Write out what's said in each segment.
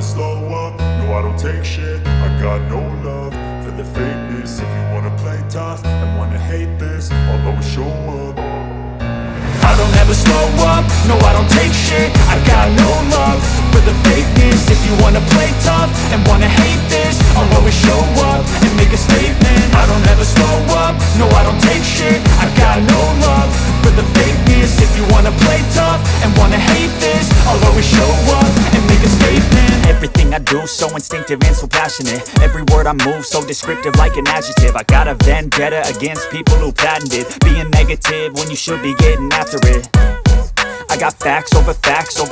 slow up, no I don't take shit. I got no love for the fakeness. If you wanna play tough and wanna hate this, I'll always show up. I don't ever slow up, no I don't take shit. I got no love for the fakeness. If you wanna play tough and wanna hate this, I'll always show up and make a statement. I don't ever slow up, no I don't take shit. I got no love for the fakeness. If you wanna play tough and wanna hate this, I'll always show up and make a statement. Everything I do so instinctive and so passionate. Every word I move so descriptive like an adjective. I got a vendetta against people who patented being negative when you should be getting after it. I got facts over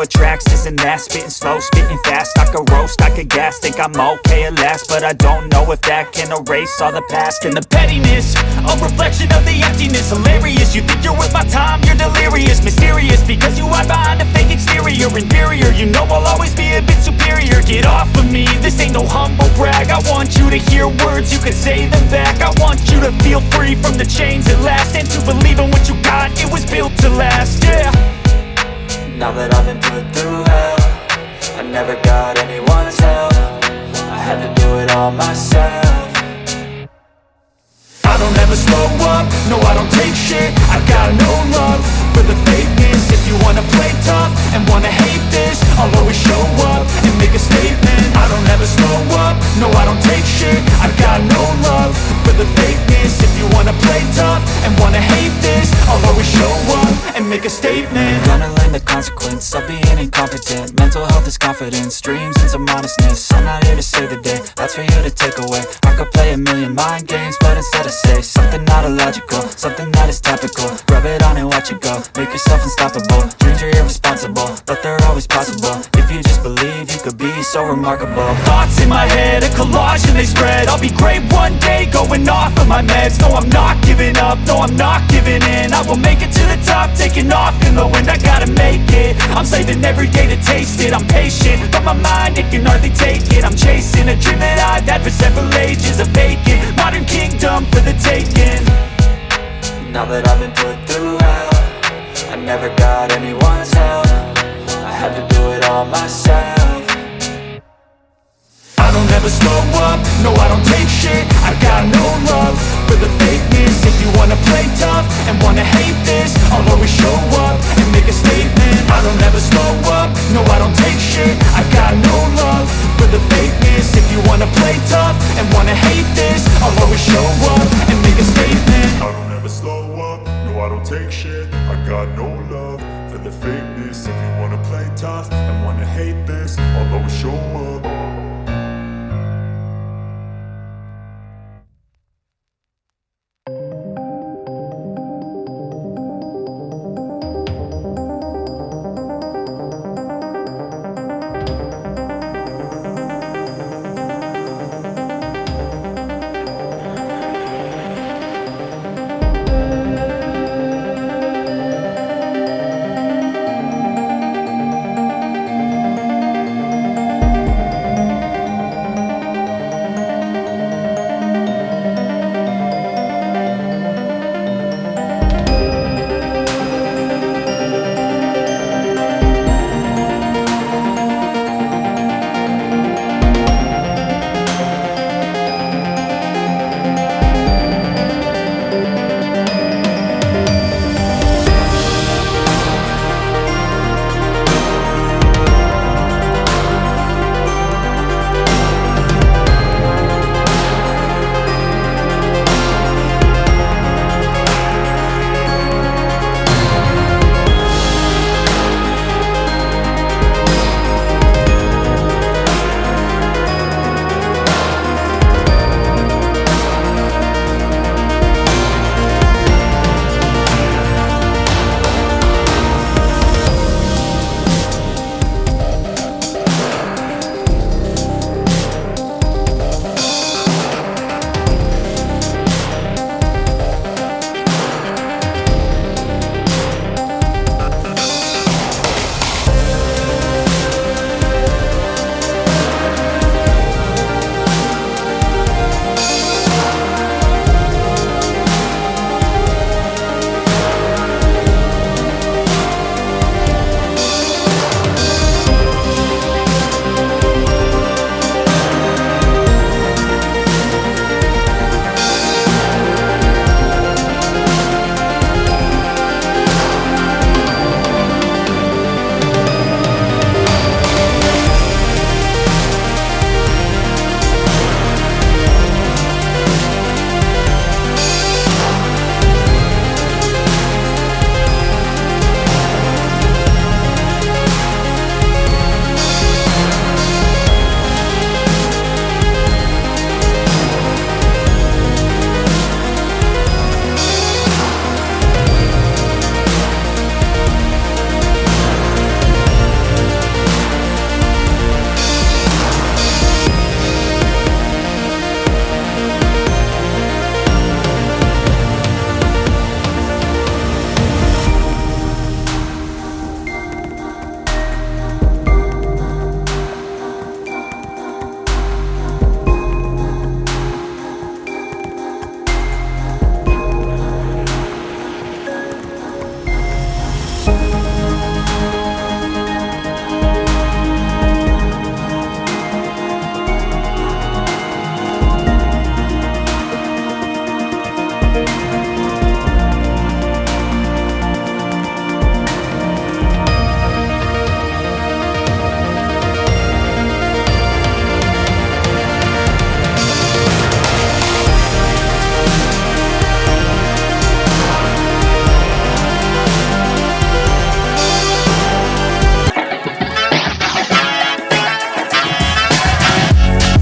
tracks, this and that. Spitting slow, spitting fast, I could roast, I could gas. Think I'm okay at last, but I don't know if that can erase all the past. And the pettiness, a reflection of the emptiness. Hilarious, you think you're worth my time, you're delirious. Mysterious, because you hide behind a fake exterior. Inferior, you know I'll always be a bit superior. Get off of me, this ain't no humble brag. I want you to hear words, you can say them back. I want you to feel free from the chains at last, and to believe in what you got, it was built to last, yeah. Now that I've been put through hell, I never got anyone's help. I had to do it all myself. I don't ever slow up, no I don't take shit. I got no love for the fakeness. If you wanna play tough and wanna hate this, I'll always show up and make a statement. I don't ever slow up, no I don't take shit. I got no love for the fakeness. If you wanna play tough and wanna hate this, I'll always show up and make a statement. Gonna learn the consequence of being incompetent. Mental health is confidence, dreams and some honestness. I'm not here to save the day, that's for you to take away. I could play a million mind games, but instead I say something not illogical, something that is topical. Rub it on and watch it go, make yourself unstoppable. Dreams are irresponsible, but they're always possible. If you just believe, you could be so remarkable. Thoughts in my head, a collage and they spread. I'll be great one day, going off of my meds. No, I'm not giving up, no, I'm not giving in. I will make it to the top, taking off in the wind. I gotta make it, I'm saving every day to taste it. I'm patient, but my mind, it can hardly take it. I'm chasing a dream that I've had for several ages. A vacant, modern kingdom for the taking. Now that I've been put through hell, I never got anyone's help. I had to do it all myself. I don't ever slow up, no I don't take shit. I got no love for the fakeness. If you wanna play tough and wanna hate this, I'll always show up and make a statement. I don't ever slow up, no I don't take shit. I got no love for the fakeness. If you wanna play tough and wanna hate